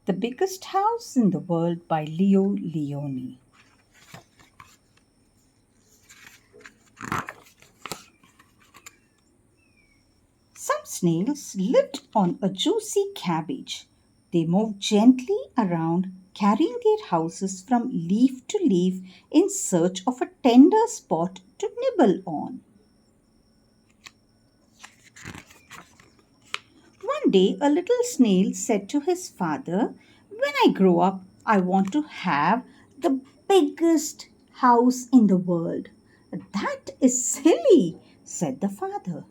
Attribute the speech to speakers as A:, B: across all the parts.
A: The Biggest House in the World by Leo Lionni. Some snails lived on a juicy cabbage. They moved gently around, carrying their houses from leaf to leaf in search of a tender spot to nibble on. One day, a little snail said to his father, "When I grow up, I want to have the biggest house in the world." "That is silly," said the father,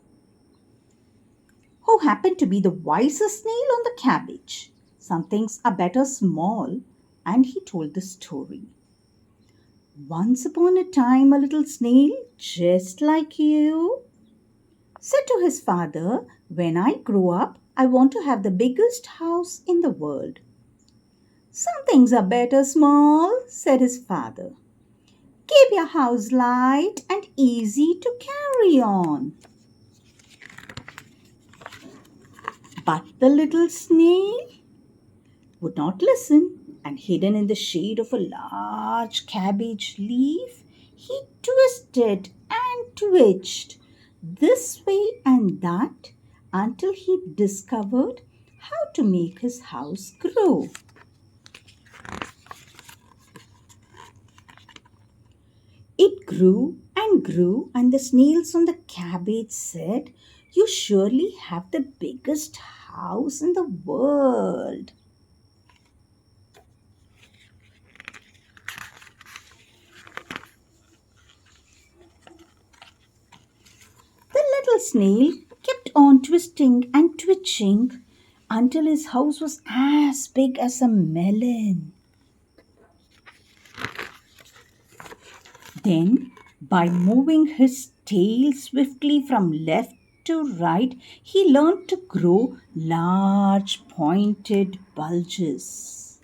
A: who happened to be the wisest snail on the cabbage. "Some things are better small," and he told the story. "Once upon a time, a little snail, just like you, said to his father, 'When I grow up, I want to have the biggest house in the world.' 'Some things are better small,' said his father. 'Keep your house light and easy to carry on.' But the little snail would not listen, and hidden in the shade of a large cabbage leaf, he twisted and twitched this way and that until he discovered how to make his house grow. It grew, and the snails on the cabbage said, 'You surely have the biggest house in the world.' The little snail kept on twisting and twitching until his house was as big as a melon. Then, by moving his tail swiftly from left to right, he learned to grow large pointed bulges.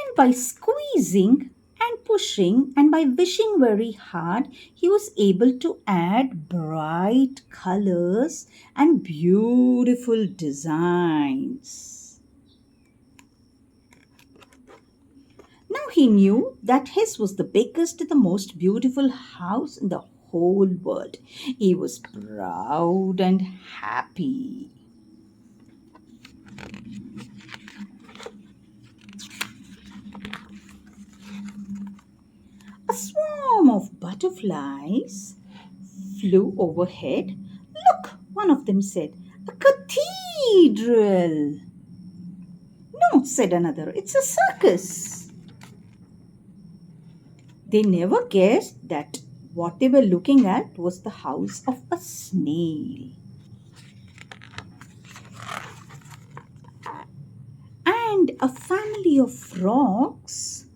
A: And by squeezing and pushing and by wishing very hard, he was able to add bright colors and beautiful designs. Now he knew that his was the biggest and the most beautiful house in the whole world. He was proud and happy. A swarm of butterflies flew overhead. "Look," one of them said, "a cathedral." "No," said another, "it's a circus." They never guessed that what they were looking at was the house of a snail. And a family of frogs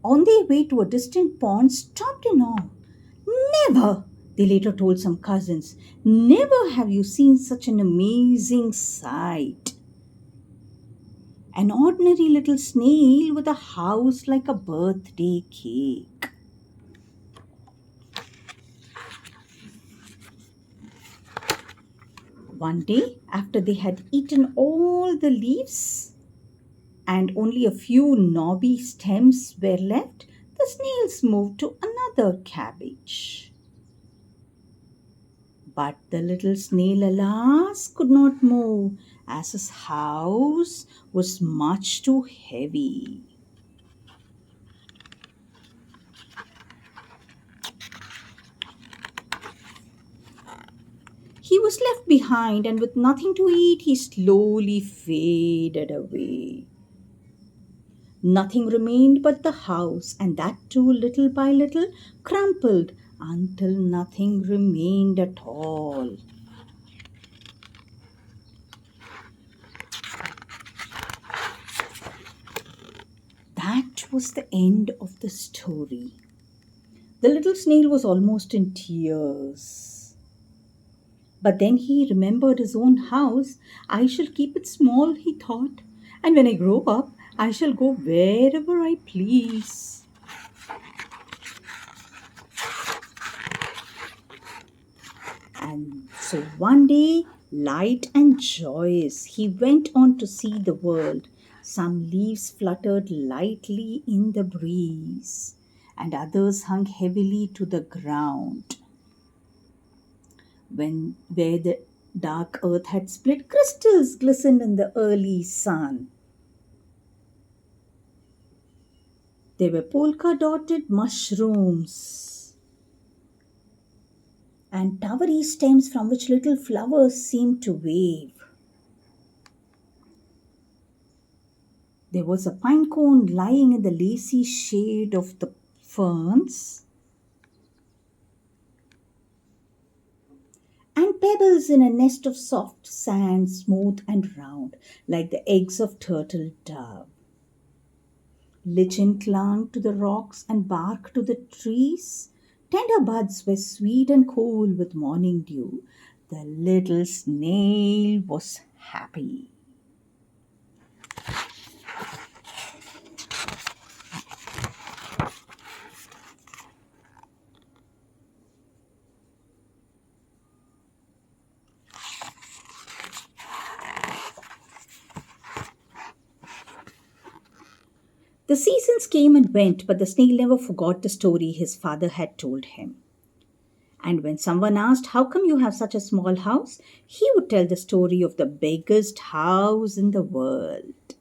A: on their way to a distant pond stopped in awe. "Never," they later told some cousins, "never have you seen such an amazing sight. An ordinary little snail with a house like a birthday cake." One day, after they had eaten all the leaves and only a few knobby stems were left, the snails moved to another cabbage. But the little snail, alas, could not move, as his house was much too heavy. He was left behind, and with nothing to eat, he slowly faded away. Nothing remained but the house, and that too, little by little, crumpled until nothing remained at all. That was the end of the story. The little snail was almost in tears. But then he remembered his own house. "I shall keep it small," he thought, "and when I grow up, I shall go wherever I please." And so one day, light and joyous, he went on to see the world. Some leaves fluttered lightly in the breeze, and others hung heavily to the ground. When where the dark earth had split, crystals glistened in the early sun. There were polka dotted mushrooms and towery stems from which little flowers seemed to wave. There was a pine cone lying in the lacy shade of the ferns, and pebbles in a nest of soft sand, smooth and round, like the eggs of turtle dove. Lichen clung to the rocks and bark to the trees. Tender buds were sweet and cool with morning dew. The little snail was happy. The seasons came and went, but the snail never forgot the story his father had told him. And when someone asked, "How come you have such a small house?" he would tell the story of the biggest house in the world.